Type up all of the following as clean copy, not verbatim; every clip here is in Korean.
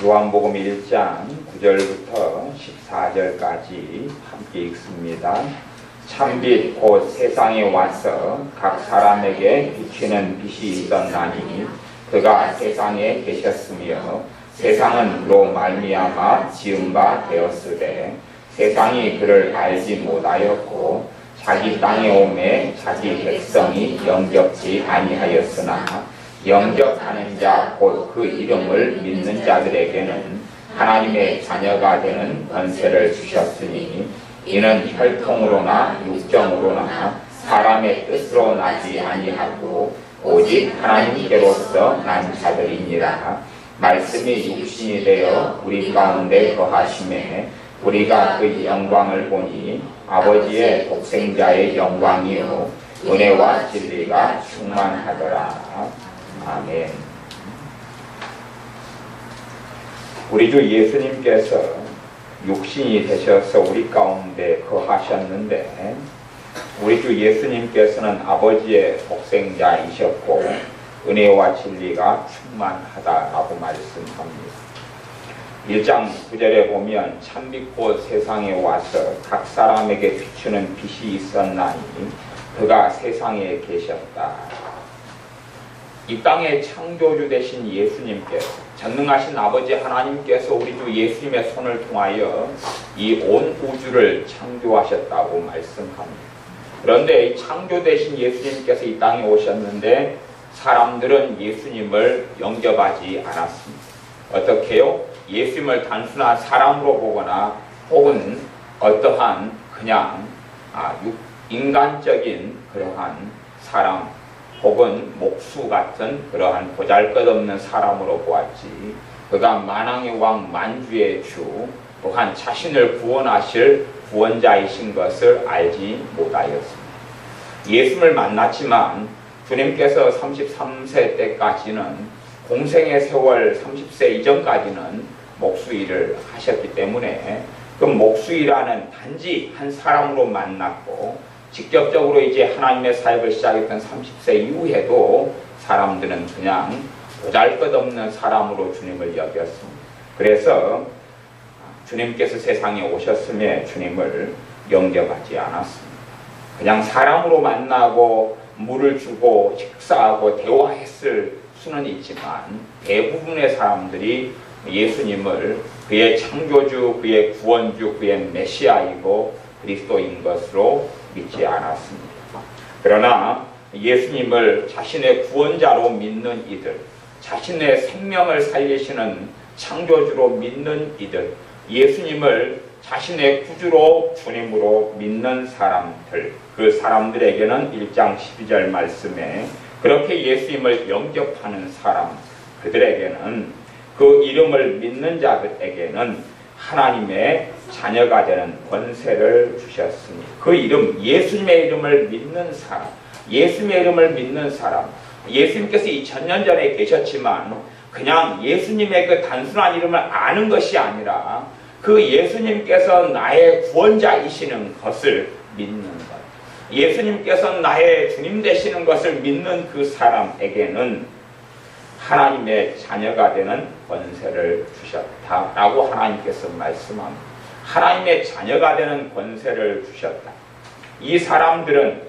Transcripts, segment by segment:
요한복음 1장 9절부터 14절까지 함께 읽습니다. 참빛 곧 세상에 와서 각 사람에게 비추는 빛이 있었나니 그가 세상에 계셨으며 세상은 그로 말미암아 지은 바 되었으되 세상이 그를 알지 못하였고 자기 땅에 오매 자기 백성이 영접지 아니하였으나 영접하는 자 곧 그 이름을 믿는 자들에게는 하나님의 자녀가 되는 권세를 주셨으니 이는 혈통으로나 육정으로나 사람의 뜻으로 나지 아니하고 오직 하나님께로서 난 자들이니라. 말씀이 육신이 되어 우리 가운데 거하심에 우리가 그 영광을 보니 아버지의 독생자의 영광이요 은혜와 진리가 충만하더라. 아멘. 우리 주 예수님께서 육신이 되셔서 우리 가운데 거하셨는데 우리 주 예수님께서는 아버지의 독생자이셨고 은혜와 진리가 충만하다라고 말씀합니다. 1장 9절에 보면 참빛 곧 세상에 와서 각 사람에게 비추는 빛이 있었나니 그가 세상에 계셨다. 이 땅의 창조주 되신 예수님께서 전능하신 아버지 하나님께서 우리 주 예수님의 손을 통하여 이 온 우주를 창조하셨다고 말씀합니다. 그런데 이 창조 되신 예수님께서 이 땅에 오셨는데 사람들은 예수님을 영접하지 않았습니다. 어떻게요? 예수님을 단순한 사람으로 보거나 혹은 어떠한 그냥 인간적인 그러한 사람 혹은 목수 같은 그러한 보잘것없는 사람으로 보았지 그가 만왕의 왕 만주의 주 또한 자신을 구원하실 구원자이신 것을 알지 못하였습니다. 예수님을 만났지만 주님께서 33세 때까지는 공생의 세월 30세 이전까지는 목수 일을 하셨기 때문에 그 목수 일하는 단지 한 사람으로 만났고 직접적으로 이제 하나님의 사역을 시작했던 30세 이후에도 사람들은 그냥 보잘것없는 사람으로 주님을 여겼습니다. 그래서 주님께서 세상에 오셨음에 주님을 영접하지 않았습니다. 그냥 사람으로 만나고 물을 주고 식사하고 대화했을 수는 있지만 대부분의 사람들이 예수님을 그의 창조주, 그의 구원주, 그의 메시아이고 그리스도인 것으로 믿지 않았습니다. 그러나 예수님을 자신의 구원자로 믿는 이들, 자신의 생명을 살리시는 창조주로 믿는 이들, 예수님을 자신의 구주로 주님으로 믿는 사람들, 그 사람들에게는 1장 12절 말씀에 그렇게 예수님을 영접하는 사람, 그들에게는 그 이름을 믿는 자들에게는 하나님의 자녀가 되는 권세를 주셨으니 그 이름, 예수님의 이름을 믿는 사람, 예수님의 이름을 믿는 사람, 예수님께서 2000년 전에 계셨지만 그냥 예수님의 그 단순한 이름을 아는 것이 아니라 그 예수님께서 나의 구원자이시는 것을 믿는 것, 예수님께서 나의 주님 되시는 것을 믿는 그 사람에게는 하나님의 자녀가 되는 권세를 주셨다라고 하나님께서 말씀합니다. 하나님의 자녀가 되는 권세를 주셨다. 이 사람들은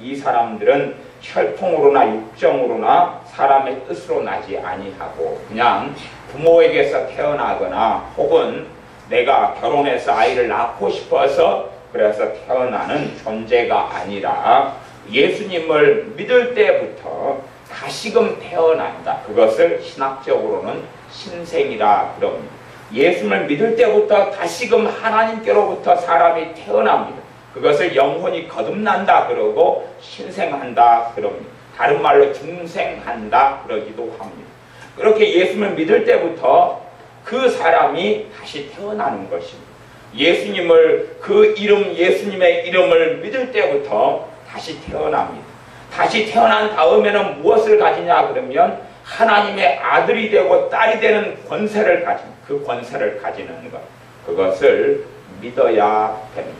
혈통으로나 육정으로나 사람의 뜻으로 나지 아니하고 그냥 부모에게서 태어나거나 혹은 내가 결혼해서 아이를 낳고 싶어서 그래서 태어나는 존재가 아니라 예수님을 믿을 때부터 다시금 태어난다. 그것을 신학적으로는 신생이라 그럽니다. 예수님을 믿을 때부터 다시금 하나님께로부터 사람이 태어납니다. 그것을 영혼이 거듭난다 그러고 신생한다 그럽니다. 다른 말로 중생한다 그러기도 합니다. 그렇게 예수님을 믿을 때부터 그 사람이 다시 태어나는 것입니다. 예수님을 그 이름, 예수님의 이름을 믿을 때부터 다시 태어납니다. 다시 태어난 다음에는 무엇을 가지냐 그러면 하나님의 아들이 되고 딸이 되는 권세를 가집니다. 그 권세를 가지는 것, 그것을 믿어야 됩니다.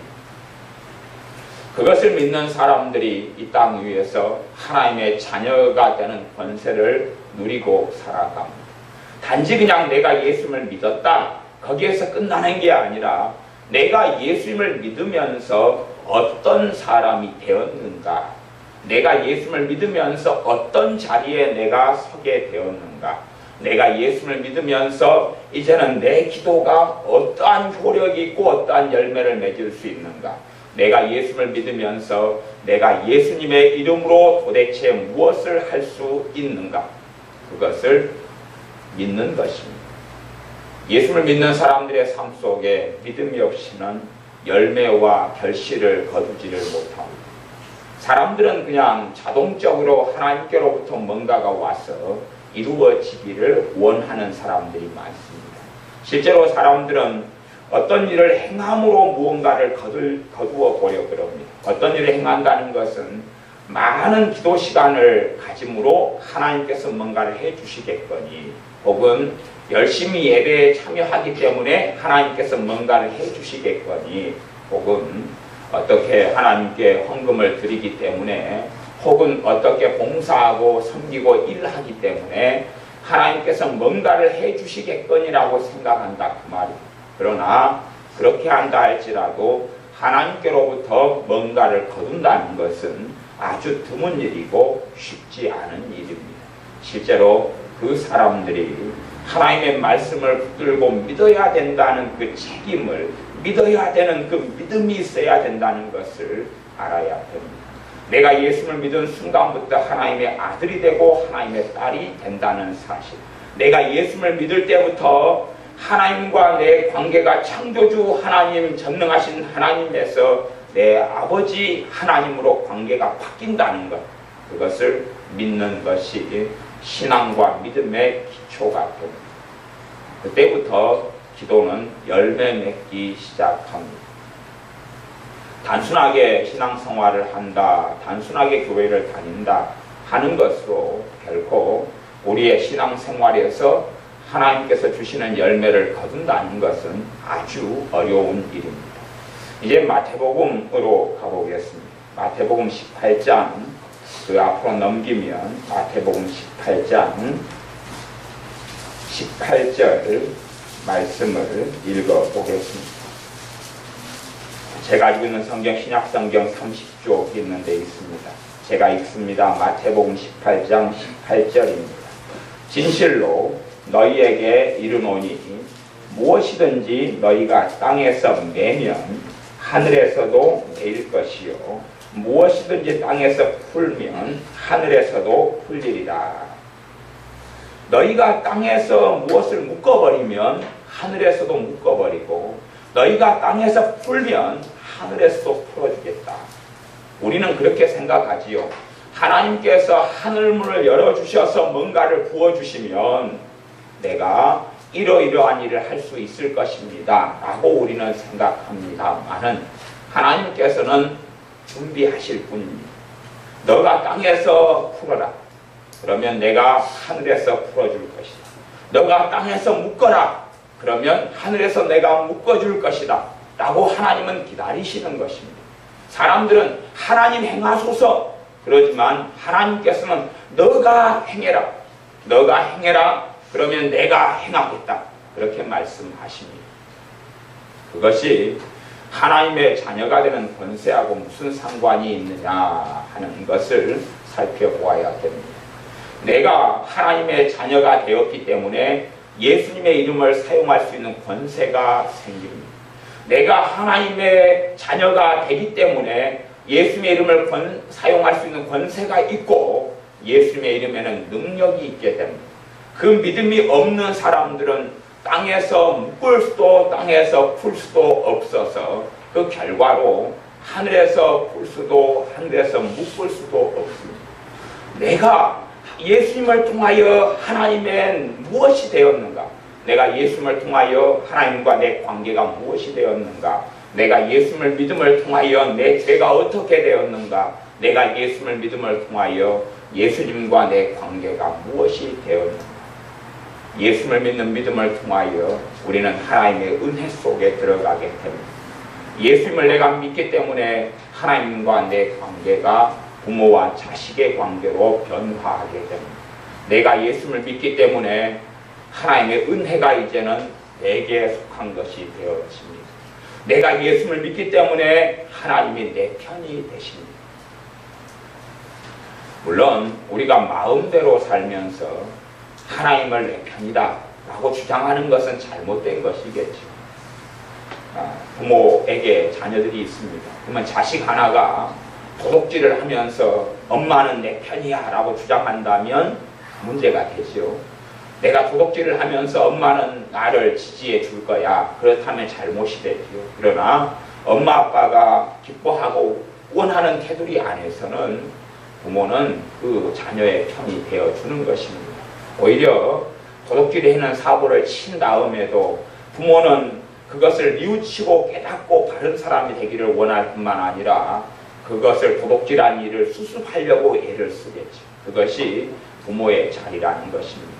그것을 믿는 사람들이 이 땅 위에서 하나님의 자녀가 되는 권세를 누리고 살아갑니다. 단지 그냥 내가 예수님을 믿었다, 거기에서 끝나는 게 아니라 내가 예수님을 믿으면서 어떤 사람이 되었는가, 내가 예수님을 믿으면서 어떤 자리에 내가 서게 되었는가, 내가 예수님을 믿으면서 이제는 내 기도가 어떠한 효력이 있고 어떠한 열매를 맺을 수 있는가, 내가 예수님을 믿으면서 내가 예수님의 이름으로 도대체 무엇을 할 수 있는가, 그것을 믿는 것입니다. 예수를 믿는 사람들의 삶 속에 믿음이 없이는 열매와 결실을 거두지를 못합니다. 사람들은 그냥 자동적으로 하나님께로부터 뭔가가 와서 이루어지기를 원하는 사람들이 많습니다. 실제로 사람들은 어떤 일을 행함으로 무언가를 거두어 보려고 합니다. 어떤 일을 행한다는 것은 많은 기도 시간을 가짐으로 하나님께서 뭔가를 해주시겠거니, 혹은 열심히 예배에 참여하기 때문에 하나님께서 뭔가를 해주시겠거니, 혹은 어떻게 하나님께 헌금을 드리기 때문에, 혹은 어떻게 봉사하고 섬기고 일하기 때문에 하나님께서 뭔가를 해주시겠거니라고 생각한다, 그 말입니다. 그러나 그렇게 한다 할지라도 하나님께로부터 뭔가를 거둔다는 것은 아주 드문 일이고 쉽지 않은 일입니다. 실제로 그 사람들이 하나님의 말씀을 붙들고 믿어야 된다는 그 책임을, 믿어야 되는 그 믿음이 있어야 된다는 것을 알아야 됩니다. 내가 예수를 믿은 순간부터 하나님의 아들이 되고 하나님의 딸이 된다는 사실, 내가 예수를 믿을 때부터 하나님과 내 관계가 창조주 하나님, 전능하신 하나님에서 내 아버지 하나님으로 관계가 바뀐다는 것, 그것을 믿는 것이 신앙과 믿음의 기초가 됩니다. 그때부터 기도는 열매 맺기 시작합니다. 단순하게 신앙생활을 한다, 단순하게 교회를 다닌다 하는 것으로 결코 우리의 신앙생활에서 하나님께서 주시는 열매를 거둔다는 것은 아주 어려운 일입니다. 이제 마태복음으로 가보겠습니다. 마태복음 18장, 그 앞으로 넘기면 마태복음 18장 18절 말씀을 읽어보겠습니다. 제가 가지고 있는 성경, 신약성경 30쪽 있는 데 있습니다. 제가 읽습니다. 마태복음 18장 18절입니다. 진실로 너희에게 이르노니 무엇이든지 너희가 땅에서 매면 하늘에서도 매일 것이요 무엇이든지 땅에서 풀면 하늘에서도 풀리리라. 너희가 땅에서 무엇을 묶어버리면 하늘에서도 묶어버리고, 너희가 땅에서 풀면 하늘에서도 풀어주겠다. 우리는 그렇게 생각하지요. 하나님께서 하늘문을 열어주셔서 뭔가를 부어주시면 내가 이러이러한 일을 할 수 있을 것입니다 라고 우리는 생각합니다만은, 하나님께서는 준비하실 분입니다. 너가 땅에서 풀어라. 그러면 내가 하늘에서 풀어줄 것이다. 너가 땅에서 묶어라. 그러면 하늘에서 내가 묶어줄 것이다 라고 하나님은 기다리시는 것입니다. 사람들은 하나님 행하소서 그러지만 하나님께서는 너가 행해라. 너가 행해라. 그러면 내가 행하겠다. 그렇게 말씀하십니다. 그것이 하나님의 자녀가 되는 권세하고 무슨 상관이 있느냐 하는 것을 살펴보아야 됩니다. 내가 하나님의 자녀가 되었기 때문에 예수님의 이름을 사용할 수 있는 권세가 생깁니다. 내가 하나님의 자녀가 되기 때문에 예수님의 이름을 사용할 수 있는 권세가 있고, 예수님의 이름에는 능력이 있게 됩니다. 그 믿음이 없는 사람들은 땅에서 묶을 수도 땅에서 풀 수도 없어서 그 결과로 하늘에서 풀 수도 하늘에서 묶을 수도 없습니다. 내가 예수님을 통하여 하나님의 무엇이 되었는가? 내가 예수님을 통하여 하나님과 내 관계가 무엇이 되었는가? 내가 예수님을 믿음을 통하여 내 죄가 어떻게 되었는가? 내가 예수님을 믿음을 통하여 예수님과 내 관계가 무엇이 되었는가? 예수님을 믿는 믿음을 통하여 우리는 하나님의 은혜 속에 들어가게 됩니다. 예수님을 내가 믿기 때문에 하나님과 내 관계가 부모와 자식의 관계로 변화하게 됩니다. 내가 예수님을 믿기 때문에 하나님의 은혜가 이제는 내게 속한 것이 되어집니다. 내가 예수를 믿기 때문에 하나님이 내 편이 되십니다. 물론 우리가 마음대로 살면서 하나님을 내 편이다 라고 주장하는 것은 잘못된 것이겠죠. 부모에게 자녀들이 있습니다. 그러면 자식 하나가 도둑질을 하면서 엄마는 내 편이야 라고 주장한다면 문제가 되죠. 내가 도둑질을 하면서 엄마는 나를 지지해 줄 거야. 그렇다면 잘못이 되죠. 그러나 엄마 아빠가 기뻐하고 원하는 테두리 안에서는 부모는 그 자녀의 편이 되어주는 것입니다. 오히려 도둑질하는 사고를 친 다음에도 부모는 그것을 뉘우치고 깨닫고 바른 사람이 되기를 원할 뿐만 아니라 그것을 도둑질한 일을 수습하려고 애를 쓰겠죠. 그것이 부모의 자리라는 것입니다.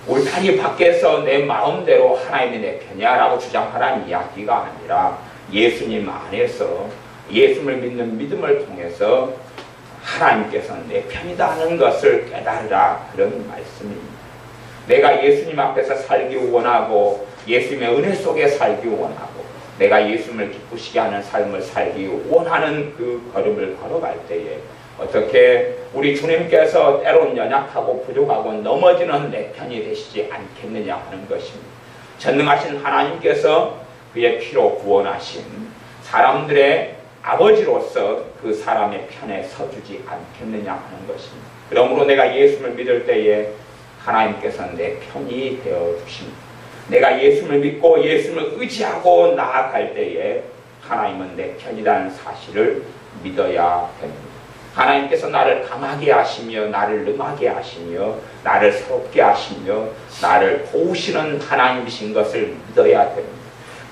울타리 밖에서 내 마음대로 하나님이 내 편이야 라고 주장하라는 이야기가 아니라 예수님 안에서 예수를 믿는 믿음을 통해서 하나님께서는 내 편이다 하는 것을 깨달으라, 그런 말씀입니다. 내가 예수님 앞에서 살기 원하고 예수님의 은혜 속에 살기 원하고 내가 예수님을 기쁘시게 하는 삶을 살기 원하는 그 걸음을 걸어갈 때에 어떻게 우리 주님께서 때론 연약하고 부족하고 넘어지는 내 편이 되시지 않겠느냐 하는 것입니다. 전능하신 하나님께서 그의 피로 구원하신 사람들의 아버지로서 그 사람의 편에 서주지 않겠느냐 하는 것입니다. 그러므로 내가 예수를 믿을 때에 하나님께서는 내 편이 되어주십니다. 내가 예수를 믿고 예수를 의지하고 나아갈 때에 하나님은 내 편이라는 사실을 믿어야 됩니다. 하나님께서 나를 강하게 하시며 나를 능하게 하시며 나를 새롭게 하시며 나를 도우시는 하나님이신 것을 믿어야 됩니다.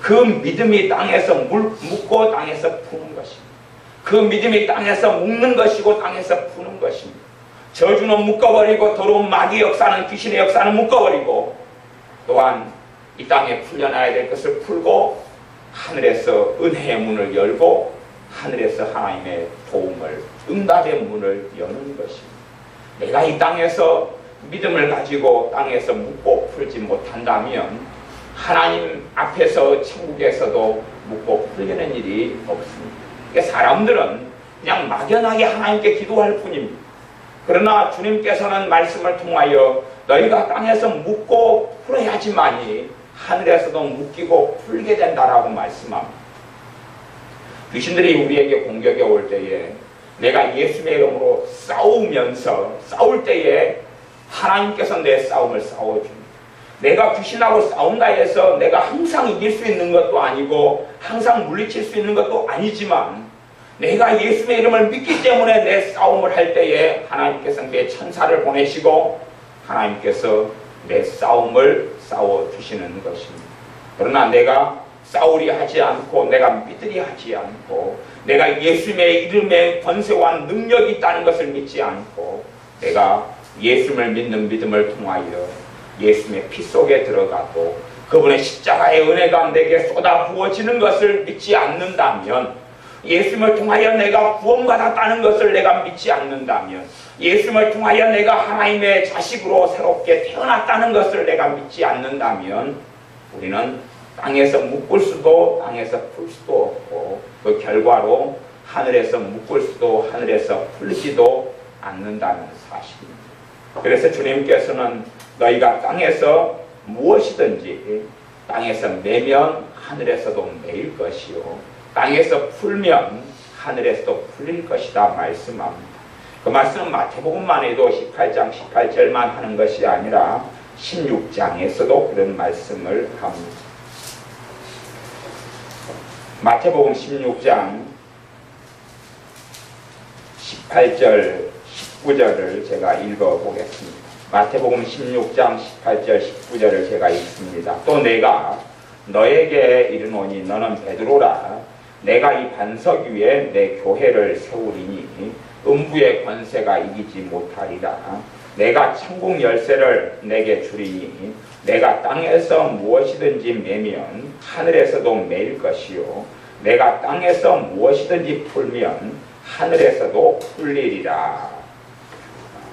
그 믿음이 땅에서 묻고 땅에서 푸는 것입니다. 그 믿음이 땅에서 묶는 것이고 땅에서 푸는 것입니다. 저주는 묶어버리고 더러운 마귀의 역사는, 귀신의 역사는 묶어버리고 또한 이 땅에 풀려나야 될 것을 풀고 하늘에서 은혜의 문을 열고 하늘에서 하나님의 도움을, 응답의 문을 여는 것입니다. 내가 이 땅에서 믿음을 가지고 땅에서 묶고 풀지 못한다면 하나님 앞에서 천국에서도 묶고 풀리는 일이 없습니다. 그러니까 사람들은 그냥 막연하게 하나님께 기도할 뿐입니다. 그러나 주님께서는 말씀을 통하여 너희가 땅에서 묶고 풀어야지만이 하늘에서도 묶이고 풀게 된다라고 말씀합니다. 귀신들이 우리에게 공격해 올 때에 내가 예수의 이름으로 싸울 때에 하나님께서 내 싸움을 싸워줍니다. 내가 귀신하고 싸운다 해서 내가 항상 이길 수 있는 것도 아니고 항상 물리칠 수 있는 것도 아니지만 내가 예수의 이름을 믿기 때문에 내 싸움을 할 때에 하나님께서 내 천사를 보내시고 하나님께서 내 싸움을 싸워주시는 것입니다. 그러나 내가 싸우리 하지 않고 내가 믿으리 하지 않고 내가 예수님의 이름에 권세와 능력이 있다는 것을 믿지 않고 내가 예수님을 믿는 믿음을 통하여 예수님의 피 속에 들어가고 그분의 십자가의 은혜가 내게 쏟아 부어지는 것을 믿지 않는다면, 예수님을 통하여 내가 구원받았다는 것을 내가 믿지 않는다면, 예수님을 통하여 내가 하나님의 자식으로 새롭게 태어났다는 것을 내가 믿지 않는다면 우리는 땅에서 묶을 수도 땅에서 풀 수도 없고 그 결과로 하늘에서 묶을 수도 하늘에서 풀리지도 않는다는 사실입니다. 그래서 주님께서는 너희가 땅에서 무엇이든지 땅에서 매면 하늘에서도 매일 것이요 땅에서 풀면 하늘에서도 풀릴 것이다 말씀합니다. 그 말씀은 마태복음만 해도 18장 18절만 하는 것이 아니라 16장에서도 그런 말씀을 합니다. 마태복음 16장 18절 19절을 제가 읽어보겠습니다. 마태복음 16장 18절 19절을 제가 읽습니다. 또 내가 너에게 이르노니 너는 베드로라. 내가 이 반석 위에 내 교회를 세우리니 음부의 권세가 이기지 못하리라. 내가 천국 열쇠를 내게 주리니 내가 땅에서 무엇이든지 매면 하늘에서도 매일 것이요 내가 땅에서 무엇이든지 풀면 하늘에서도 풀리리라.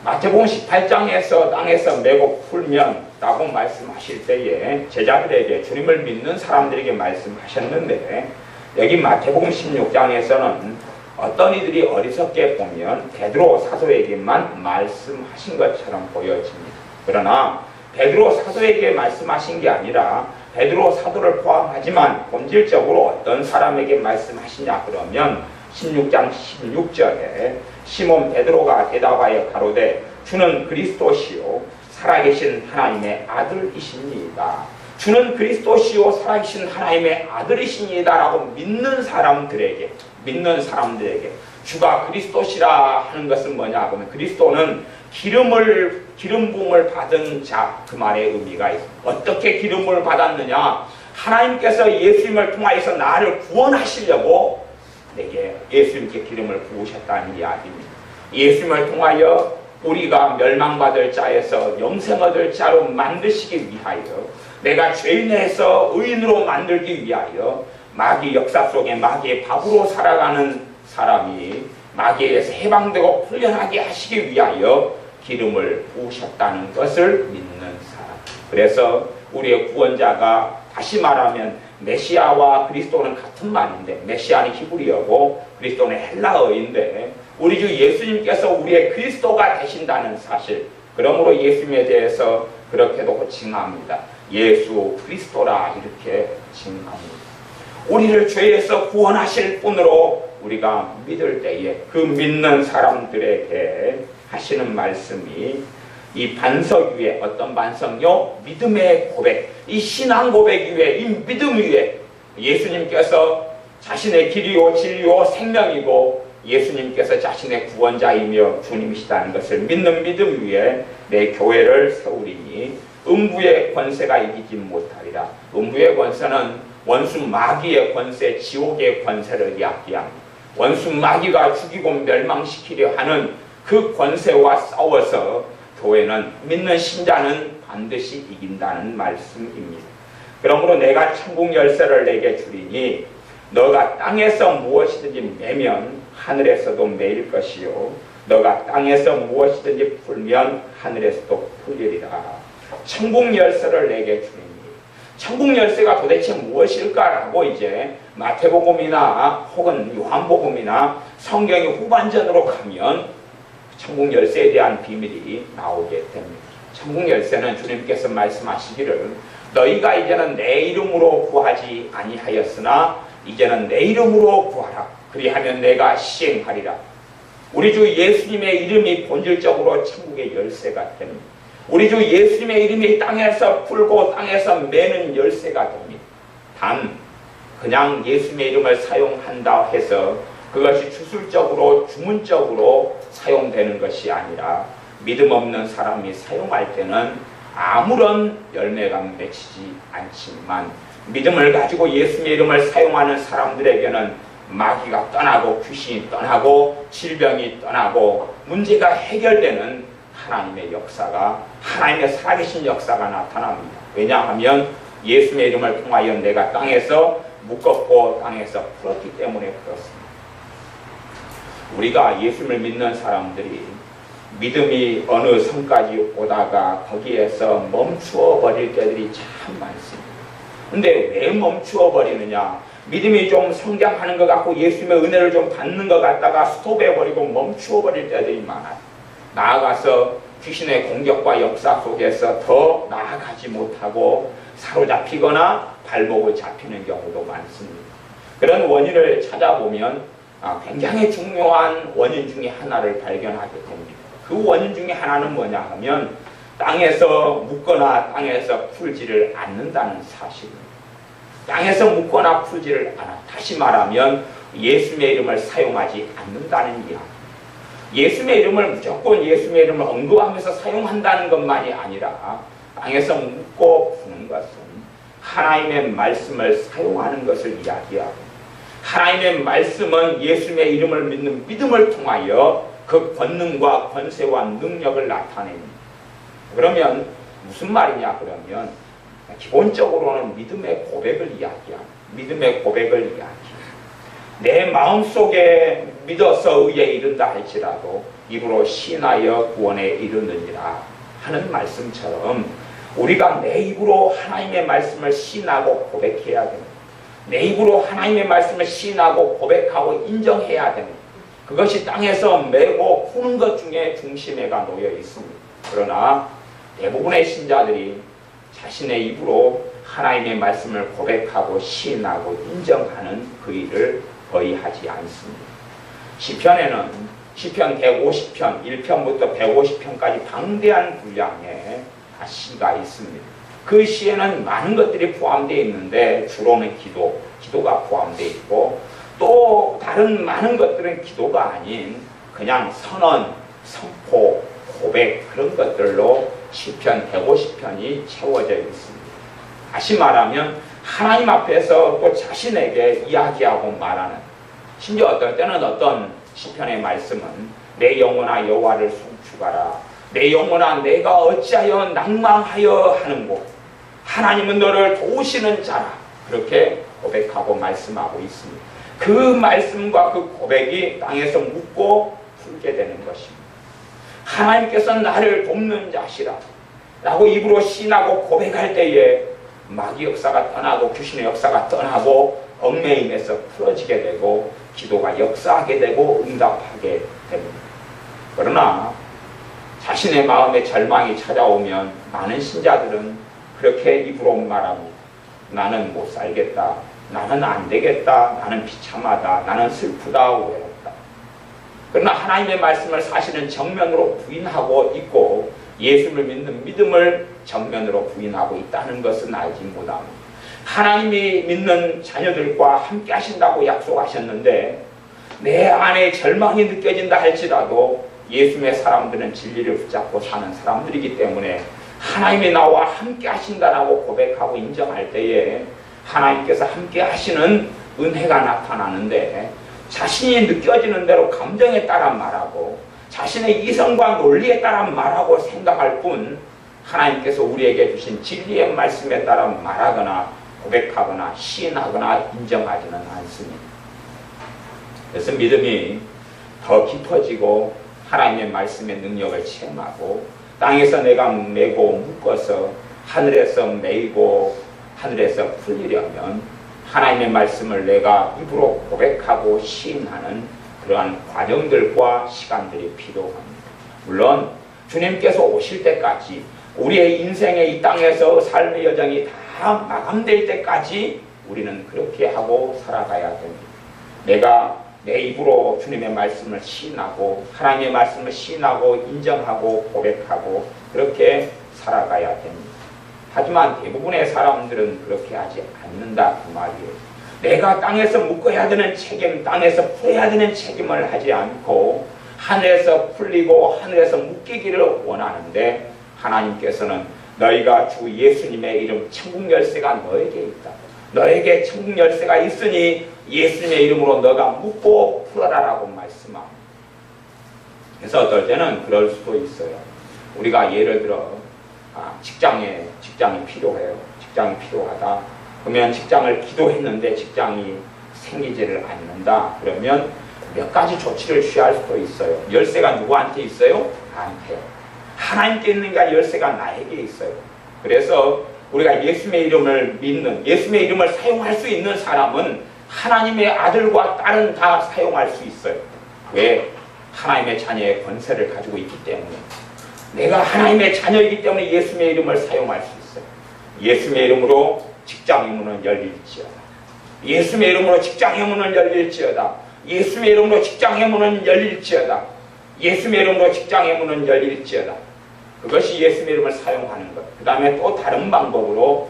마태복음 18장에서 땅에서 메고 풀면 라고 말씀하실 때에 제자들에게, 주님을 믿는 사람들에게 말씀하셨는데, 여기 마태복음 16장에서는 어떤 이들이 어리석게 보면 베드로 사도에게만 말씀하신 것처럼 보여집니다. 그러나 베드로 사도에게 말씀하신 게 아니라 베드로 사도를 포함하지만 본질적으로 어떤 사람에게 말씀하시냐 그러면 16장 16절에 시몬 베드로가 대답하여 가로되 주는 그리스도시요 살아계신 하나님의 아들이십니다. 주는 그리스도시요 살아계신 하나님의 아들이십니다 라고 믿는 사람들에게 주가 그리스도시라 하는 것은 뭐냐 그러면 그리스도는 기름 부음을 받은 자, 그 말의 의미가 있습니다. 어떻게 기름을 받았느냐? 하나님께서 예수님을 통하여서 나를 구원하시려고 내게 예수님께 기름을 부으셨다는 이야기입니다. 예수님을 통하여 우리가 멸망받을 자에서 영생 얻을 자로 만드시기 위하여, 내가 죄인에서 의인으로 만들기 위하여 마귀 역사 속에 마귀의 밥으로 살아가는 사람이 마귀에서 해방되고 풀려나게 하시기 위하여 기름을 부으셨다는 것을 믿는 사람. 그래서 우리의 구원자가, 다시 말하면 메시아와 그리스도는 같은 말인데, 메시아는 히브리어고 그리스도는 헬라어인데, 우리 주 예수님께서 우리의 그리스도가 되신다는 사실, 그러므로 예수님에 대해서 그렇게도 칭합니다. 예수 그리스도라 이렇게 칭합니다. 우리를 죄에서 구원하실 분으로 우리가 믿을 때에 그 믿는 사람들에게 하시는 말씀이 이 반석 위에, 어떤 반석요? 믿음의 고백, 이 신앙 고백 위에, 이 믿음 위에 예수님께서 자신의 길이요 진리요 생명이고 예수님께서 자신의 구원자이며 주님이시다는 것을 믿는 믿음 위에 내 교회를 세우리니 음부의 권세가 이기지 못하리라. 음부의 권세는 원수 마귀의 권세, 지옥의 권세를 이야기합니다. 원수 마귀가 죽이고 멸망시키려 하는 그 권세와 싸워서 교회는, 믿는 신자는 반드시 이긴다는 말씀입니다. 그러므로 내가 천국 열쇠를 내게 주리니 너가 땅에서 무엇이든지 매면 하늘에서도 매일 것이요 너가 땅에서 무엇이든지 풀면 하늘에서도 풀리리라. 천국 열쇠를 내게 주리니, 천국 열쇠가 도대체 무엇일까라고 이제 마태복음이나 혹은 요한복음이나 성경의 후반전으로 가면 천국 열쇠에 대한 비밀이 나오게 됩니다. 천국 열쇠는 주님께서 말씀하시기를 너희가 이제는 내 이름으로 구하지 아니하였으나 이제는 내 이름으로 구하라. 그리하면 내가 시행하리라. 우리 주 예수님의 이름이 본질적으로 천국의 열쇠가 됩니다. 우리 주 예수님의 이름이 땅에서 풀고 땅에서 매는 열쇠가 됩니다. 단 그냥 예수님의 이름을 사용한다 해서 그것이 주술적으로 주문적으로 사용되는 것이 아니라 믿음 없는 사람이 사용할 때는 아무런 열매가 맺히지 않지만 믿음을 가지고 예수님의 이름을 사용하는 사람들에게는 마귀가 떠나고 귀신이 떠나고 질병이 떠나고 문제가 해결되는 하나님의 역사가, 하나님의 살아계신 역사가 나타납니다. 왜냐하면 예수님의 이름을 통하여 내가 땅에서 묶었고 땅에서 풀었기 때문에 그렇습니다. 우리가 예수님을 믿는 사람들이 믿음이 어느 선까지 오다가 거기에서 멈추어 버릴 때들이 참 많습니다. 근데 왜 멈추어 버리느냐? 믿음이 좀 성장하는 것 같고 예수님의 은혜를 좀 받는 것 같다가 스톱해 버리고 멈추어 버릴 때들이 많아요. 나아가서 귀신의 공격과 역사 속에서 더 나아가지 못하고 사로잡히거나 발목을 잡히는 경우도 많습니다. 그런 원인을 찾아보면 굉장히 중요한 원인 중에 하나를 발견하게 됩니다. 그 원인 중에 하나는 뭐냐 하면 땅에서 묻거나 땅에서 풀지를 않는다는 사실입니다. 땅에서 묻거나 풀지를 않아. 다시 말하면 예수님의 이름을 사용하지 않는다는 이야기. 예수님의 이름을 무조건 예수님의 이름을 언급하면서 사용한다는 것만이 아니라 땅에서 묻고 푸는 것은 하나님의 말씀을 사용하는 것을 이야기하고, 하나님의 말씀은 예수님의 이름을 믿는 믿음을 통하여 그 권능과 권세와 능력을 나타냅니다. 그러면 무슨 말이냐 그러면 기본적으로는 믿음의 고백을 이야기합니다. 믿음의 고백을 이야기합니다. 내 마음속에 믿어서 의에 이른다 할지라도 입으로 시인하여 구원에 이르느니라 하는 말씀처럼 우리가 내 입으로 하나님의 말씀을 시인하고 고백해야 됩니다. 내 입으로 하나님의 말씀을 시인하고 고백하고 인정해야 됩니다. 그것이 땅에서 메고 푸는 것 중에 중심에가 놓여 있습니다. 그러나 대부분의 신자들이 자신의 입으로 하나님의 말씀을 고백하고 시인하고 인정하는 그 일을 거의 하지 않습니다. 시편에는 시편 150편 1편부터 150편까지 방대한 분량의 시가 있습니다. 그 시에는 많은 것들이 포함되어 있는데 주로는 기도가 포함되어 있고 또 다른 많은 것들은 기도가 아닌 그냥 선언, 선포, 고백 그런 것들로 시편 150편이 채워져 있습니다. 다시 말하면 하나님 앞에서 또 자신에게 이야기하고 말하는 심지어 어떨 때는 어떤 시편의 말씀은 내 영혼아 여호와를 송축하라 내 영혼아 내가 어찌하여 낭망하여 하는고 하나님은 너를 도우시는 자라 그렇게 고백하고 말씀하고 있습니다. 그 말씀과 그 고백이 땅에서 묻고 풀게 되는 것입니다. 하나님께서 나를 돕는 자시라 라고 입으로 시인하고 고백할 때에 마귀 역사가 떠나고 귀신의 역사가 떠나고 얽매임에서 풀어지게 되고 기도가 역사하게 되고 응답하게 됩니다. 그러나 자신의 마음에 절망이 찾아오면 많은 신자들은 그렇게 입으로 말합니다. 나는 못 살겠다. 나는 안 되겠다. 나는 비참하다. 나는 슬프다. 외롭다. 그러나 하나님의 말씀을 사실은 정면으로 부인하고 있고 예수를 믿는 믿음을 정면으로 부인하고 있다는 것은 알지 못합니다. 하나님이 믿는 자녀들과 함께 하신다고 약속하셨는데 내 안에 절망이 느껴진다 할지라도 예수의 사람들은 진리를 붙잡고 사는 사람들이기 때문에 하나님이 나와 함께 하신다라고 고백하고 인정할 때에 하나님께서 함께 하시는 은혜가 나타나는데 자신이 느껴지는 대로 감정에 따라 말하고 자신의 이성과 논리에 따라 말하고 생각할 뿐 하나님께서 우리에게 주신 진리의 말씀에 따라 말하거나 고백하거나 시인하거나 인정하지는 않습니다. 그래서 믿음이 더 깊어지고 하나님의 말씀의 능력을 체험하고 땅에서 내가 메고 묶어서 하늘에서 메이고 하늘에서 풀리려면 하나님의 말씀을 내가 입으로 고백하고 시인하는 그러한 과정들과 시간들이 필요합니다. 물론 주님께서 오실 때까지 우리의 인생의 이 땅에서 삶의 여정이 다 마감될 때까지 우리는 그렇게 하고 살아가야 됩니다. 내가 내 입으로 주님의 말씀을 시인하고 하나님의 말씀을 시인하고 인정하고 고백하고 그렇게 살아가야 됩니다. 하지만 대부분의 사람들은 그렇게 하지 않는다 그 말이에요. 내가 땅에서 묶어야 되는 책임, 땅에서 풀어야 되는 책임을 하지 않고 하늘에서 풀리고 하늘에서 묶이기를 원하는데 하나님께서는 너희가 주 예수님의 이름 천국 열쇠가 너에게 있다. 너에게 천국 열쇠가 있으니 예수님의 이름으로 너가 묶고 풀어라라고 말씀합니다. 그래서 어떨 때는 그럴 수도 있어요. 우리가 예를 들어 직장이 필요해요. 직장이 필요하다. 그러면 직장을 기도했는데 직장이 생기지를 않는다. 그러면 몇 가지 조치를 취할 수도 있어요. 열쇠가 누구한테 있어요? 나한테. 하나님께 있는가 열쇠가 나에게 있어요. 그래서 우리가 예수님의 이름을 믿는 예수님의 이름을 사용할 수 있는 사람은 하나님의 아들과 딸은 다 사용할 수 있어요. 왜? 하나님의 자녀의 권세를 가지고 있기 때문에. 내가 하나님의 자녀이기 때문에 예수님의 이름을 사용할 수 있어요. 예수님의 이름으로 직장의 문은 열릴지어다. 예수님의 이름으로 직장의 문은 열릴지어다. 예수님의 이름으로 직장의 문은 열릴지어다. 예수님의 이름으로 직장의 문은 열릴지어다. 그것이 예수님의 이름을 사용하는 것. 그 다음에 또 다른 방법으로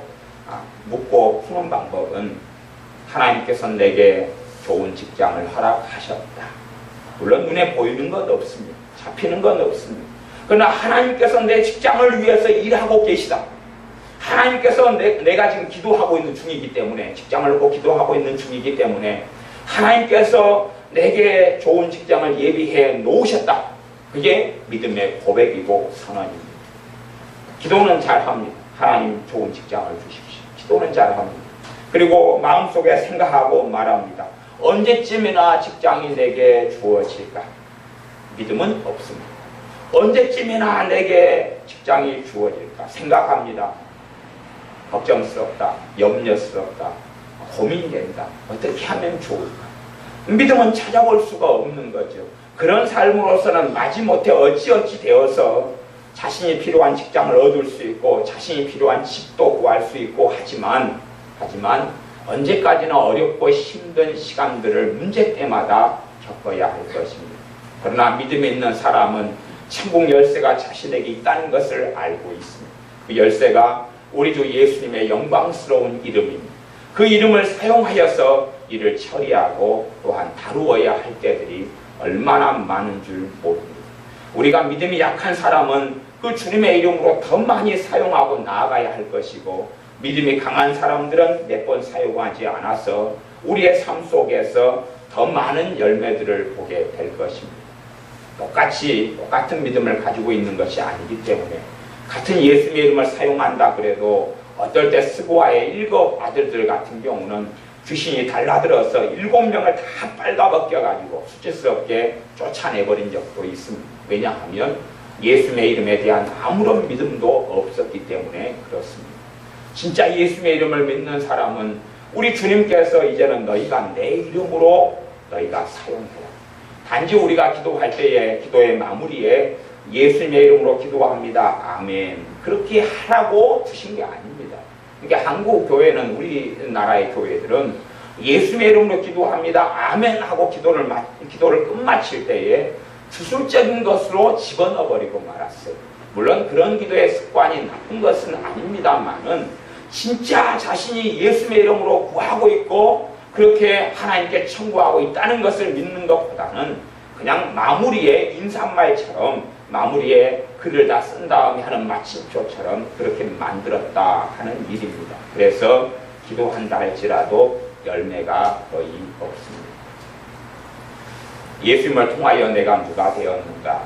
묻고 푸는 방법은 하나님께서 내게 좋은 직장을 허락하셨다. 물론 눈에 보이는 건 없습니다. 잡히는 건 없습니다. 그러나 하나님께서 내 직장을 위해서 일하고 계시다. 하나님께서 내가 지금 기도하고 있는 중이기 때문에 직장을 놓고 기도하고 있는 중이기 때문에 하나님께서 내게 좋은 직장을 예비해 놓으셨다. 그게 믿음의 고백이고 선언입니다. 기도는 잘합니다. 하나님 좋은 직장을 주십시오. 기도는 잘합니다. 그리고 마음속에 생각하고 말합니다. 언제쯤이나 직장이 내게 주어질까? 믿음은 없습니다. 언제쯤이나 내게 직장이 주어질까 생각합니다. 걱정스럽다, 염려스럽다, 고민된다. 어떻게 하면 좋을까? 믿음은 찾아볼 수가 없는 거죠. 그런 삶으로서는 마지못해 어찌어찌 되어서 자신이 필요한 직장을 얻을 수 있고 자신이 필요한 집도 구할 수 있고 하지만 언제까지나 어렵고 힘든 시간들을 문제 때마다 겪어야 할 것입니다. 그러나 믿음이 있는 사람은 천국 열쇠가 자신에게 있다는 것을 알고 있습니다. 그 열쇠가 우리 주 예수님의 영광스러운 이름입니다. 그 이름을 사용하여서 이를 처리하고 또한 다루어야 할 때들이 얼마나 많은 줄 모릅니다. 우리가 믿음이 약한 사람은 그 주님의 이름으로 더 많이 사용하고 나아가야 할 것이고, 믿음이 강한 사람들은 몇 번 사용하지 않아서 우리의 삶 속에서 더 많은 열매들을 보게 될 것입니다. 똑같은 믿음을 가지고 있는 것이 아니기 때문에 같은 예수님의 이름을 사용한다 그래도 어떨 때 스고아의 7 아들들 같은 경우는 귀신이 달라들어서 7명을 다 빨가벗겨가지고 수치스럽게 쫓아내버린 적도 있습니다. 왜냐하면 예수님의 이름에 대한 아무런 믿음도 없었기 때문에 그렇습니다. 진짜 예수님의 이름을 믿는 사람은 우리 주님께서 이제는 너희가 내 이름으로 너희가 사용해라. 단지 우리가 기도할 때에 기도의 마무리에 예수님의 이름으로 기도합니다. 아멘. 그렇게 하라고 주신 게 아닙니다. 그러니까 한국 교회는, 우리나라의 교회들은 예수님의 이름으로 기도합니다. 아멘 하고 기도를 끝마칠 때에 주술적인 것으로 집어넣어버리고 말았어요. 물론 그런 기도의 습관이 나쁜 것은 아닙니다만은 진짜 자신이 예수님의 이름으로 구하고 있고 그렇게 하나님께 청구하고 있다는 것을 믿는 것보다는 그냥 마무리에 인사말처럼 마무리에 글을 다 쓴 다음에 하는 마침표처럼 그렇게 만들었다 하는 일입니다. 그래서 기도한다 할지라도 열매가 거의 없습니다. 예수님을 통하여 내가 누가 되었는가,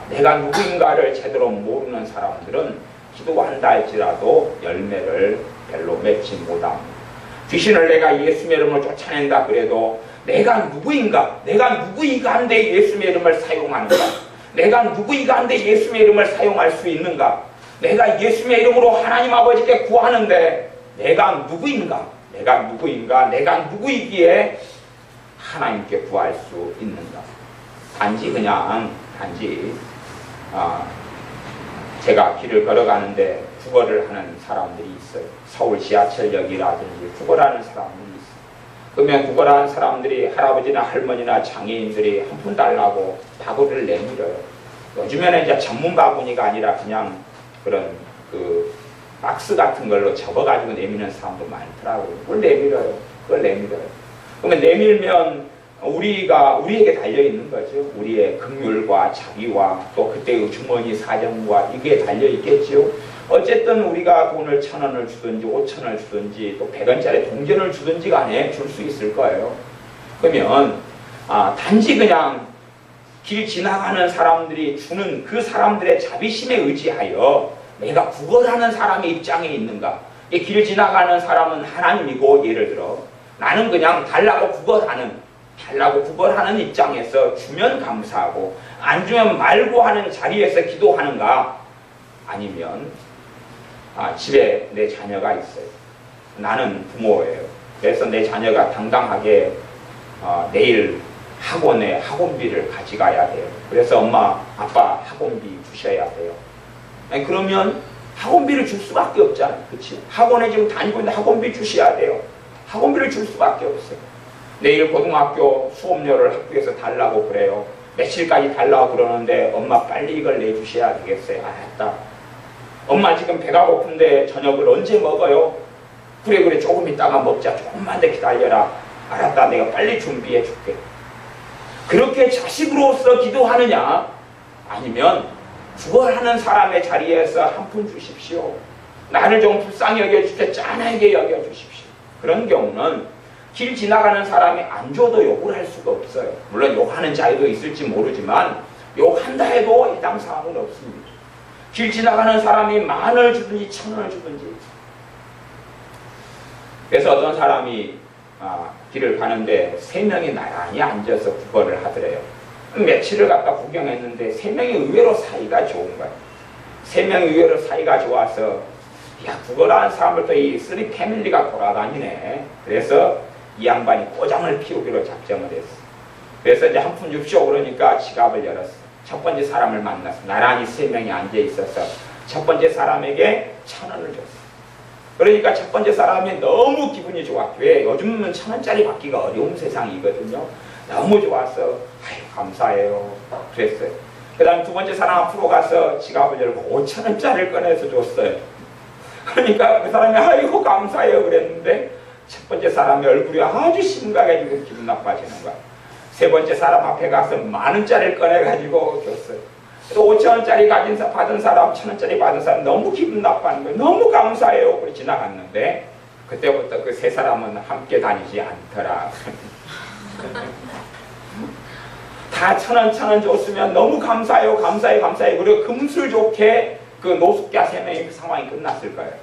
내가 누구인가를 제대로 모르는 사람들은 기도한다 할지라도 열매를 별로 맺지 못합니다. 귀신을 내가 예수님의 이름을 쫓아낸다 그래도 내가 누구인가 한데 예수님의 이름을 사용하는가, 내가 누구인가 한데 예수님의 이름을 사용할 수 있는가, 내가 예수님의 이름으로 하나님 아버지께 구하는데 내가 누구이기에 하나님께 구할 수 있는가. 단지 제가 길을 걸어가는데 구걸을 하는 사람들이 있어요. 서울 지하철역이라든지 구걸하는 사람들이 있어요. 그러면 구걸하는 사람들이 할아버지나 할머니나 장애인들이 한 푼 달라고 바구니를 내밀어요. 요즘에는 이제 전문 바구니가 아니라 그냥 그런 그 박스 같은 걸로 접어가지고 내미는 사람도 많더라고요. 그걸 내밀어요. 그러면 내밀면 우리에게 달려있는 거죠. 우리의 긍휼과 자비와 또 그때의 주머니 사정과 이게 달려있겠죠. 어쨌든 우리가 돈을 1,000원을 주든지 5,000원을 주든지 또 100원짜리 동전을 주든지 간에 줄 수 있을 거예요. 그러면 단지 그냥 길 지나가는 사람들이 주는 그 사람들의 자비심에 의지하여 내가 구걸하는 사람의 입장에 있는가. 길 지나가는 사람은 하나님이고, 예를 들어 나는 그냥 달라고 구걸하는 입장에서 주면 감사하고 안 주면 말고 하는 자리에서 기도하는가, 아니면 집에 내 자녀가 있어요. 나는 부모예요. 그래서 내 자녀가 당당하게 내일 학원에 학원비를 가져가야 돼요. 그래서 엄마, 아빠 학원비 주셔야 돼요. 그러면 학원비를 줄 수밖에 없잖아요. 그치? 학원에 지금 다니고 있는데 학원비 주셔야 돼요. 학원비를 줄 수밖에 없어요. 내일 고등학교 수업료를 학교에서 달라고 그래요. 며칠까지 달라고 그러는데 엄마 빨리 이걸 내주셔야 되겠어요. 알았다. 엄마 지금 배가 고픈데 저녁을 언제 먹어요? 그래 조금 있다가 먹자. 조금만 더 기다려라. 알았다. 내가 빨리 준비해 줄게. 그렇게 자식으로서 기도하느냐, 아니면 구걸하는 사람의 자리에서 한 푼 주십시오. 나를 좀 불쌍히 여겨주십시오. 짠하게 여겨주십시오. 그런 경우는 길 지나가는 사람이 안 줘도 욕을 할 수가 없어요. 물론 욕하는 자유도 있을지 모르지만 욕한다 해도 해당 사항은 없습니다. 길 지나가는 사람이 10,000원을 주든지 1,000원을 주든지. 그래서 어떤 사람이 길을 가는데 3명이 나란히 앉아서 구걸을 하더래요. 며칠을 갖다 구경했는데 3명이 의외로 사이가 좋은 거야. 3명이 의외로 사이가 좋아서 야, 그거라는 사람을 또 이 3 패밀리가 돌아다니네. 그래서 이 양반이 꼬장을 피우기로 작정을 했어. 그래서 이제 한 푼 줍쇼 그러니까 지갑을 열었어. 첫 번째 사람을 만났어. 나란히 3명이 앉아 있어서 첫 번째 사람에게 1,000원을 줬어. 그러니까 첫 번째 사람이 너무 기분이 좋았고, 왜 요즘은 1,000원짜리 받기가 어려운 세상이거든요. 너무 좋았어. 아유, 감사해요. 그랬어요. 그 다음 두 번째 사람 앞으로 가서 지갑을 열고 5,000원짜리를 꺼내서 줬어요. 그러니까 그 사람이 아이고 감사해요 그랬는데 첫 번째 사람의 얼굴이 아주 심각해지고 기분 나빠지는 거야. 세 번째 사람 앞에 가서 10,000원짜리를 꺼내가지고 줬어요. 또 5,000원짜리 받은 사람, 1,000원짜리 받은 사람 너무 기분 나빠하는 거예요. 너무 감사해요. 그래 지나갔는데 그때부터 그 세 사람은 함께 다니지 않더라. 다 1,000원, 1,000원 줬으면 너무 감사해요, 감사해요, 감사해요. 그리고 금술 좋게 그 노숙자 3명의 그 상황이 끝났을 거예요.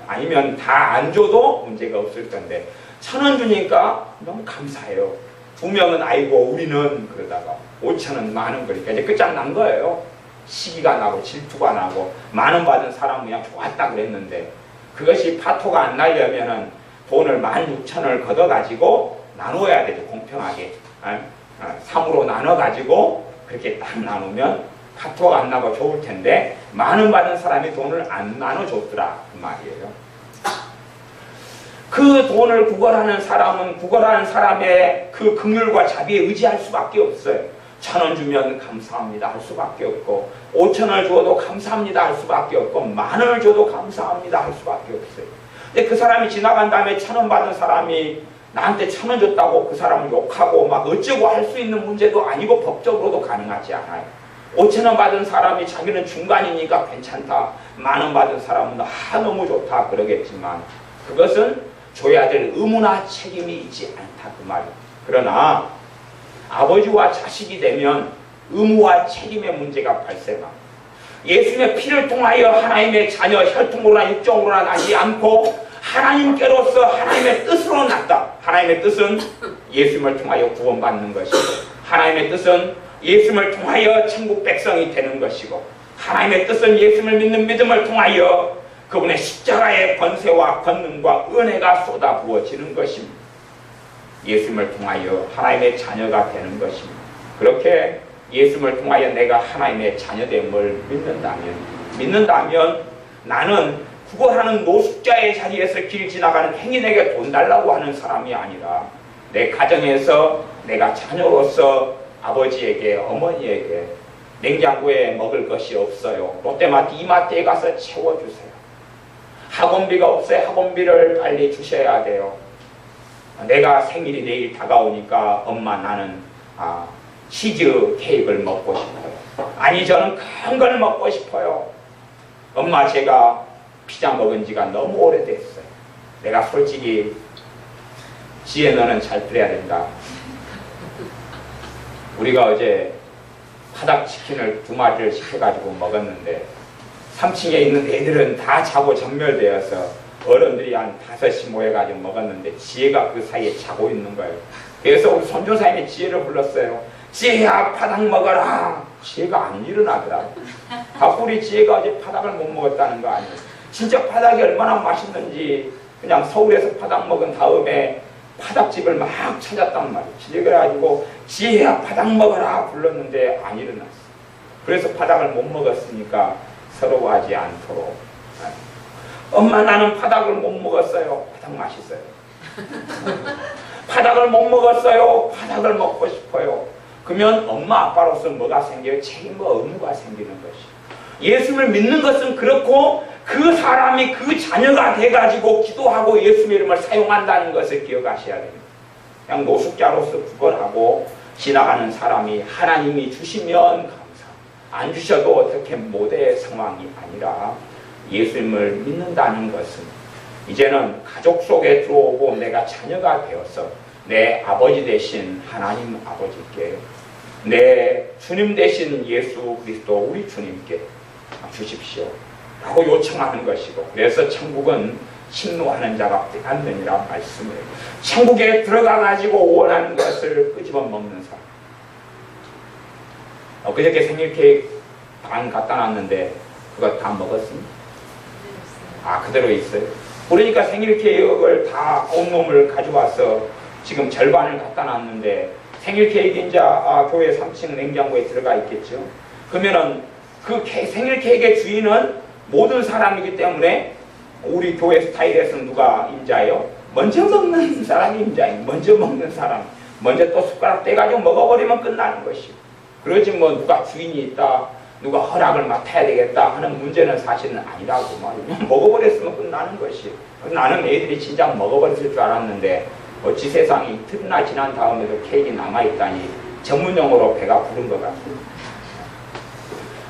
아니면 다 안 줘도 문제가 없을 건데 1,000원 주니까 너무 감사해요. 2명은 아이고 우리는 그러다가 5,000원, 10,000원 그러니까 이제 끝장난 거예요. 시기가 나고 질투가 나고 10,000원 받은 사람은 그냥 좋았다 그랬는데 그것이 파토가 안 나려면은 돈을 16,000원을 걷어가지고 나눠야 되죠. 공평하게 3으로 나눠가지고 그렇게 딱 나누면 파토가 안 나고 좋을 텐데 10,000원 받은 사람이 돈을 안 나눠줬더라 그 말이에요. 그 돈을 구걸하는 사람은 구걸하는 사람의 그 긍휼과 자비에 의지할 수밖에 없어요. 1,000원 주면 감사합니다 할 수밖에 없고 5,000원을 줘도 감사합니다 할 수밖에 없고 10,000원을 줘도 감사합니다 할 수밖에 없어요. 근데 그 사람이 지나간 다음에 1,000원 받은 사람이 나한테 1,000원 줬다고 그 사람을 욕하고 막 어쩌고 할 수 있는 문제도 아니고 법적으로도 가능하지 않아요. 5,000원 받은 사람이 자기는 중간이니까 괜찮다. 10,000원 받은 사람은 너무 좋다 그러겠지만 그것은 줘야 될 의무나 책임이 있지 않다 그 말이에요. 그러나 아버지와 자식이 되면 의무와 책임의 문제가 발생합니다. 예수님의 피를 통하여 하나님의 자녀 혈통으로나 육정으로나 나지 않고 하나님께로서 하나님의 뜻으로 났다. 하나님의 뜻은 예수님을 통하여 구원받는 것이고 하나님의 뜻은 예수님을 통하여 천국 백성이 되는 것이고 하나님의 뜻은 예수님을 믿는 믿음을 통하여 그분의 십자가의 권세와 권능과 은혜가 쏟아 부어지는 것입니다. 예수님을 통하여 하나님의 자녀가 되는 것입니다. 그렇게 예수님을 통하여 내가 하나님의 자녀됨을 믿는다면 나는 구걸하는 노숙자의 자리에서 길 지나가는 행인에게 돈 달라고 하는 사람이 아니라 내 가정에서 내가 자녀로서 아버지에게 어머니에게 냉장고에 먹을 것이 없어요. 롯데마트 이마트에 가서 채워주세요. 학원비가 없어요. 학원비를 빨리 주셔야 돼요. 내가 생일이 내일 다가오니까 엄마 나는 치즈 케이크를 먹고 싶어요. 아니 저는 큰 걸 먹고 싶어요. 엄마 제가 피자 먹은 지가 너무 오래됐어요. 내가 솔직히 지혜 너는 잘 들어야 된다. 우리가 어제 화닭치킨을 2마리를 시켜가지고 먹었는데 3층에 있는 애들은 다 자고 전멸되어서 어른들이 한 5시 모여가지고 먹었는데 지혜가 그 사이에 자고 있는 거예요. 그래서 우리 선교사님이 지혜를 불렀어요. 지혜야 파닭 먹어라. 지혜가 안 일어나더라. 우리 지혜가 어제 파닭을 못 먹었다는 거 아니에요. 진짜 파닭이 얼마나 맛있는지 그냥 서울에서 파닭 먹은 다음에 파닭집을 막 찾았단 말이에요. 그래가지고 지혜야 파닭 먹어라 불렀는데 안 일어났어. 그래서 파닭을 못 먹었으니까 서러워하지 않도록 엄마 나는 파닭을 못 먹었어요. 파닭 맛있어요. 파닭을 못 먹었어요. 파닭을 먹고 싶어요. 그러면 엄마 아빠로서 뭐가 생겨요? 책임과 의무가 생기는 것이에요. 예수님을 믿는 것은 그렇고 그 사람이 그 자녀가 돼가지고 기도하고 예수님의 이름을 사용한다는 것을 기억하셔야 됩니다. 그냥 노숙자로서 구걸하고 지나가는 사람이 하나님이 주시면 감사, 안 주셔도 어떻게 못할 상황이 아니라 예수님을 믿는다는 것은 이제는 가족 속에 들어오고 내가 자녀가 되어서 내 아버지 되신 하나님 아버지께 내 주님 되신 예수 그리스도 우리 주님께 주십시오 라고 요청하는 것이고 그래서 천국은 침노하는 자가 않느니라 말씀을 천국에 들어가 가지고 원하는 것을 끄집어 먹는 사람 그저께 생일 케이크 반 갖다 놨는데 그거 다 먹었습니다. 그대로 있어요. 그러니까 생일 케이크를 다 온몸을 가져와서 지금 절반을 갖다 놨는데 생일 케이크 이제 교회 3층 냉장고에 들어가 있겠죠. 그러면은 그 생일 케이크의 주인은 모든 사람이기 때문에 우리 교회 스타일에서 누가 임자예요? 먼저 먹는 사람이 임자예요. 먼저 먹는 사람. 먼저 또 숟가락 떼가지고 먹어버리면 끝나는 것이고. 그러지 뭐 누가 주인이 있다, 누가 허락을 맡아야 되겠다 하는 문제는 사실은 아니라고 말이에요. 먹어버렸으면 끝나는 것이에요. 나는 애들이 진작 먹어버렸을 줄 알았는데 어찌 세상이 이틀이나 지난 다음에도 케이크 남아있다니 전문용어로 배가 부른 것 같습니다.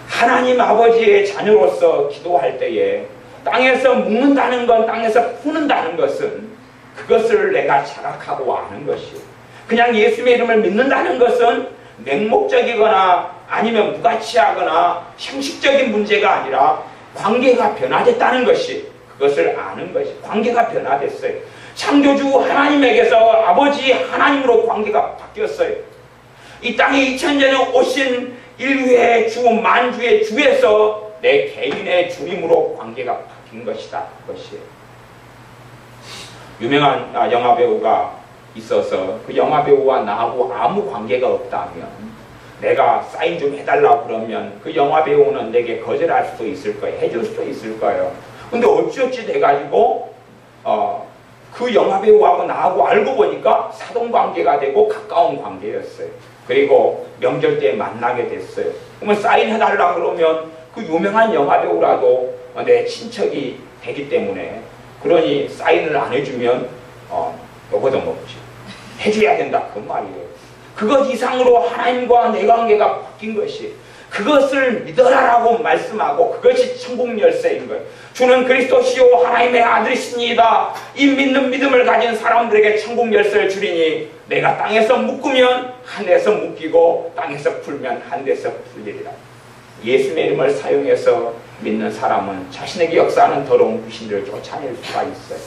하나님 아버지의 자녀로서 기도할 때에 땅에서 묵는다는 건, 땅에서 푸는다는 것은 그것을 내가 자각하고 아는 것이요. 그냥 예수님의 이름을 믿는다는 것은 맹목적이거나 아니면 무가치하거나 형식적인 문제가 아니라 관계가 변화됐다는 것이, 그것을 아는 것이, 관계가 변화됐어요. 창조주 하나님에게서 아버지 하나님으로 관계가 바뀌었어요. 이 땅에 2000년에 오신 인류의 주, 만주의 주에서 내 개인의 주님으로 관계가 바뀐 것이다. 그것이에요. 유명한 영화배우가 있어서 그 영화배우와 나하고 아무 관계가 없다면 내가 사인 좀 해달라고 그러면 그 영화배우는 내게 거절할 수도 있을 거예요. 해줄 수도 있을 거예요. 근데 어찌어찌 돼가지고 그 영화배우하고 나하고 알고 보니까 사돈관계가 되고 가까운 관계였어요. 그리고 명절 때 만나게 됐어요. 그러면 사인해달라고 그러면 그 유명한 영화배우라도 내 친척이 되기 때문에, 그러니 사인을 안 해주면 요거도 먹지. 해줘야 된다 그 말이에요. 그것 이상으로 하나님과 내 관계가 바뀐 것이, 그것을 믿어라라고 말씀하고 그것이 천국 열쇠인 거예요. 주는 그리스도시요 하나님의 아들이시니이다. 이 믿는 믿음을 가진 사람들에게 천국 열쇠를 주리니 내가 땅에서 묶으면 하늘에서 묶이고 땅에서 풀면 하늘에서 풀리리라. 예수님의 이름을 사용해서 믿는 사람은 자신에게 역사하는 더러운 귀신들을 쫓아낼 수가 있어요.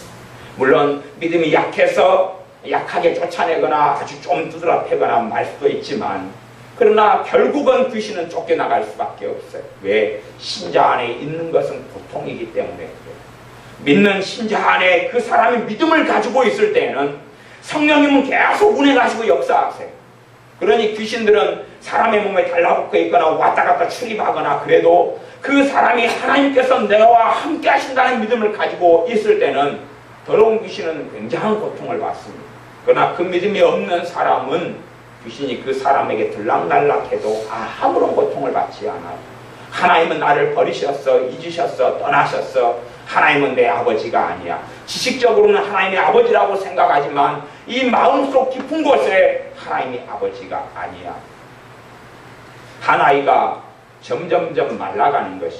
물론 믿음이 약해서 약하게 쫓아내거나 아주 좀 두드러 패거나 말 수도 있지만, 그러나 결국은 귀신은 쫓겨나갈 수밖에 없어요. 왜? 신자 안에 있는 것은 고통이기 때문에 그래요. 믿는 신자 안에 그 사람이 믿음을 가지고 있을 때에는 성령님은 계속 운행하시고 역사하세요. 그러니 귀신들은 사람의 몸에 달라붙어 있거나 왔다 갔다 출입하거나 그래도 그 사람이 하나님께서 내와 함께 하신다는 믿음을 가지고 있을 때는 더러운 귀신은 굉장한 고통을 받습니다. 그러나 그 믿음이 없는 사람은 귀신이 그 사람에게 들락날락해도 아무런 고통을 받지 않아요. 하나님은 나를 버리셨어, 잊으셨어, 떠나셨어. 하나님은 내 아버지가 아니야. 지식적으로는 하나님의 아버지라고 생각하지만 이 마음속 깊은 곳에 하나님이 아버지가 아니야. 한 아이가 점점점 말라가는 것이,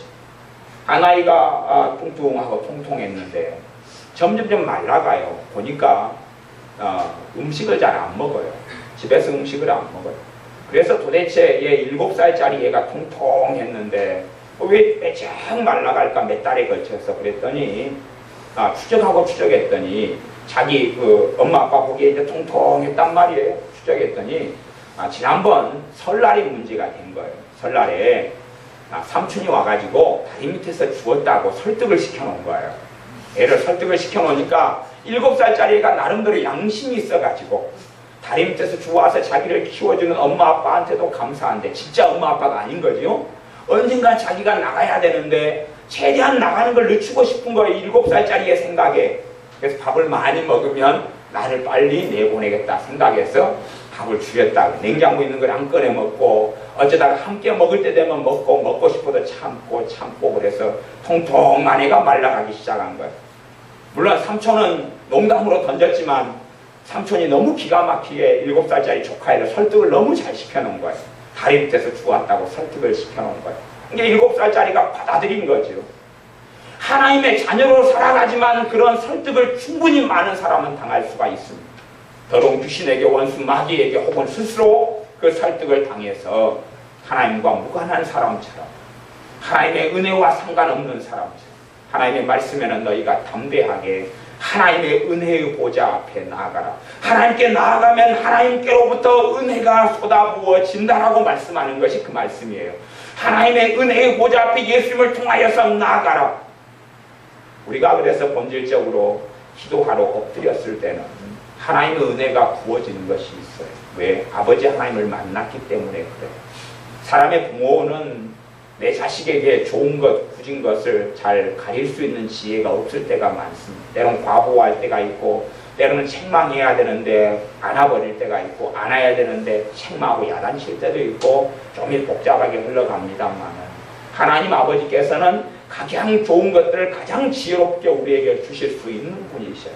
한 아이가 뚱뚱하고 통통했는데 점점점 말라가요. 보니까 음식을 잘 안 먹어요. 집에서 음식을 안 먹어요. 그래서 도대체 얘 7살짜리 얘가 통통했는데 왜 빼쩍 말라갈까 몇 달에 걸쳐서 그랬더니 추적하고 추적했더니 자기 그 엄마 아빠 보기에 이제 통통했단 말이에요. 추적했더니 지난번 설날이 문제가 된 거예요. 설날에 삼촌이 와가지고 다리 밑에서 죽었다고 설득을 시켜놓은 거예요. 애를 설득을 시켜놓으니까 7살짜리가 나름대로 양심이 있어가지고 다리 밑에서 주워와서 자기를 키워주는 엄마 아빠한테도 감사한데 진짜 엄마 아빠가 아닌 거죠. 언젠가 자기가 나가야 되는데 최대한 나가는 걸 늦추고 싶은 거예요. 7살짜리의 생각에. 그래서 밥을 많이 먹으면 나를 빨리 내보내겠다 생각해서 밥을 줄였다. 냉장고에 있는 걸 안 꺼내 먹고 어쩌다가 함께 먹을 때 되면 먹고 싶어도 참고 그래서 통통한 애가 말라가기 시작한 거예요. 물론 삼촌은 농담으로 던졌지만 삼촌이 너무 기가 막히게 7살짜리 조카애를 설득을 너무 잘 시켜놓은 거예요. 다리 밑에서 죽었다고 설득을 시켜놓은 거예요. 이게 7살짜리가 받아들인 거죠. 하나님의 자녀로 살아가지만 그런 설득을 충분히 많은 사람은 당할 수가 있습니다. 더러운 귀신에게, 원수 마귀에게 혹은 스스로 그 설득을 당해서 하나님과 무관한 사람처럼, 하나님의 은혜와 상관없는 사람처럼, 하나님의 말씀에는 너희가 담대하게 하나님의 은혜의 보좌 앞에 나아가라. 하나님께 나아가면 하나님께로부터 은혜가 쏟아부어진다라고 말씀하는 것이 그 말씀이에요. 하나님의 은혜의 보좌 앞에 예수님을 통하여서 나아가라. 우리가 그래서 본질적으로 기도하러 엎드렸을 때는 하나님의 은혜가 부어지는 것이 있어요. 왜? 아버지 하나님을 만났기 때문에 그래요. 사람의 부모는 내 자식에게 좋은 것, 굳은 것을 잘 가릴 수 있는 지혜가 없을 때가 많습니다. 때로는 과보할 때가 있고, 때로는 책망해야 되는데 안아버릴 때가 있고, 안아야 되는데 책망하고 야단칠 때도 있고, 좀 복잡하게 흘러갑니다만, 하나님 아버지께서는 가장 좋은 것들을 가장 지혜롭게 우리에게 주실 수 있는 분이셔요.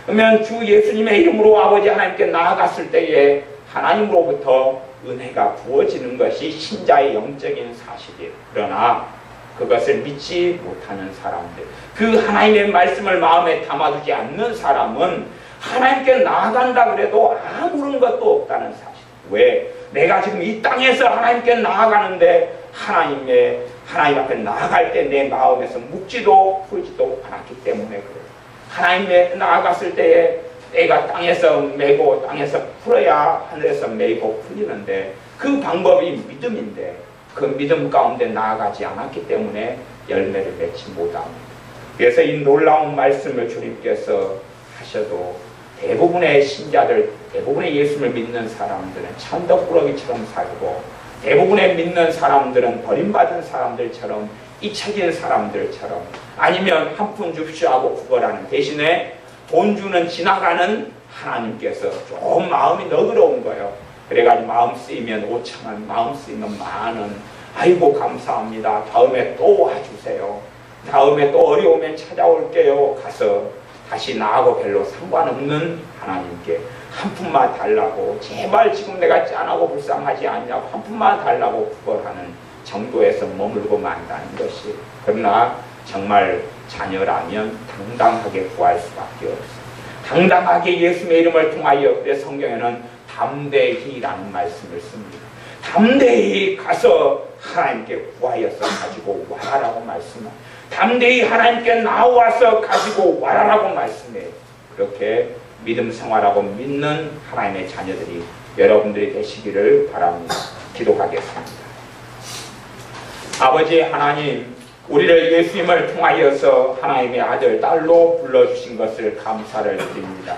그러면 주 예수님의 이름으로 아버지 하나님께 나아갔을 때에 하나님으로부터 은혜가 부어지는 것이 신자의 영적인 사실이에요. 그러나 그것을 믿지 못하는 사람들, 그 하나님의 말씀을 마음에 담아두지 않는 사람은 하나님께 나아간다 그래도 아무런 것도 없다는 사실. 왜? 내가 지금 이 땅에서 하나님께 나아가는데 하나님 앞에 나아갈 때 내 마음에서 묻지도 풀지도 않았기 때문에 그래요. 하나님에 나아갔을 때에 내가 땅에서 메고 땅에서 풀어야 하늘에서 메고 풀리는데 그 방법이 믿음인데 그 믿음 가운데 나아가지 않았기 때문에 열매를 맺지 못합니다. 그래서 이 놀라운 말씀을 주님께서 하셔도 대부분의 신자들, 대부분의 예수를 믿는 사람들은 천덕꾸러기처럼 살고 대부분의 믿는 사람들은 버림받은 사람들처럼 잊혀진 사람들처럼 아니면 한 푼 줍시오 하고 구걸하는 대신에 돈 주는 지나가는 하나님께서 좀 마음이 너그러운 거예요. 그래가지고 마음 쓰이면 5,000원, 마음 쓰이면 10,000원. 아이고 감사합니다. 다음에 또 와주세요. 다음에 또 어려우면 찾아올게요. 가서 다시 나하고 별로 상관없는 하나님께 한 푼만 달라고, 제발 지금 내가 짠하고 불쌍하지 않냐고 한 푼만 달라고 구걸하는 정도에서 머물고 만다는 것이, 그러나 정말 자녀라면 당당하게 구할 수밖에 없어요. 당당하게 예수의 이름을 통하여, 그래서 성경에는 담대히라는 말씀을 씁니다. 담대히 가서 하나님께 구하여서 가지고 와라라고 말씀합니다. 담대히 하나님께 나와서 가지고 와라라고 말씀해요. 그렇게 믿음 생활하고 믿는 하나님의 자녀들이 여러분들이 되시기를 바랍니다. 기도하겠습니다. 아버지 하나님, 우리를 예수님을 통하여서 하나님의 아들, 딸로 불러주신 것을 감사를 드립니다.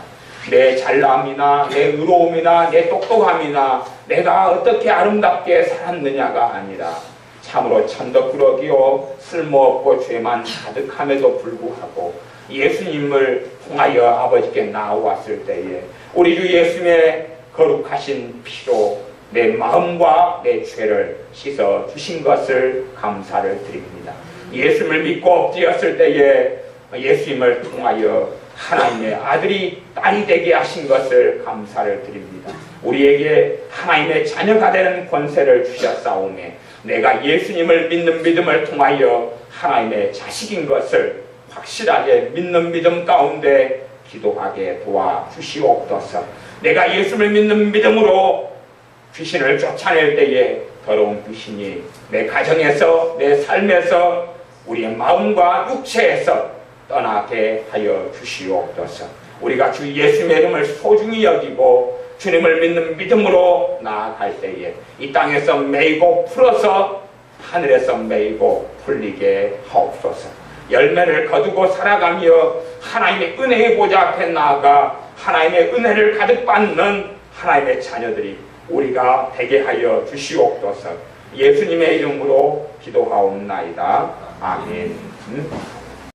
내 잘남이나 내 의로움이나 내 똑똑함이나 내가 어떻게 아름답게 살았느냐가 아니라 참으로 천덕꾸러기요 쓸모없고 죄만 가득함에도 불구하고 예수님을 통하여 아버지께 나와왔을 때에 우리 주 예수님의 거룩하신 피로 내 마음과 내 죄를 씻어 주신 것을 감사를 드립니다. 예수님을 믿고 엎드렸을 때에 예수님을 통하여 하나님의 아들이 딸이 되게 하신 것을 감사를 드립니다. 우리에게 하나님의 자녀가 되는 권세를 주셨사오매 내가 예수님을 믿는 믿음을 통하여 하나님의 자식인 것을 확실하게 믿는 믿음 가운데 기도하게 도와주시옵소서. 내가 예수를 믿는 믿음으로 귀신을 쫓아낼 때에 더러운 귀신이 내 가정에서 내 삶에서 우리의 마음과 육체에서 떠나게 하여 주시옵소서. 우리가 주 예수의 이름을 소중히 여기고 주님을 믿는 믿음으로 나아갈 때에 이 땅에서 매이고 풀어서 하늘에서 매이고 풀리게 하옵소서. 열매를 거두고 살아가며 하나님의 은혜의 보좌 앞에 나아가 하나님의 은혜를 가득 받는 하나님의 자녀들이 우리가 되게 하여 주시옵소서. 예수님의 이름으로 기도하옵나이다. 아멘.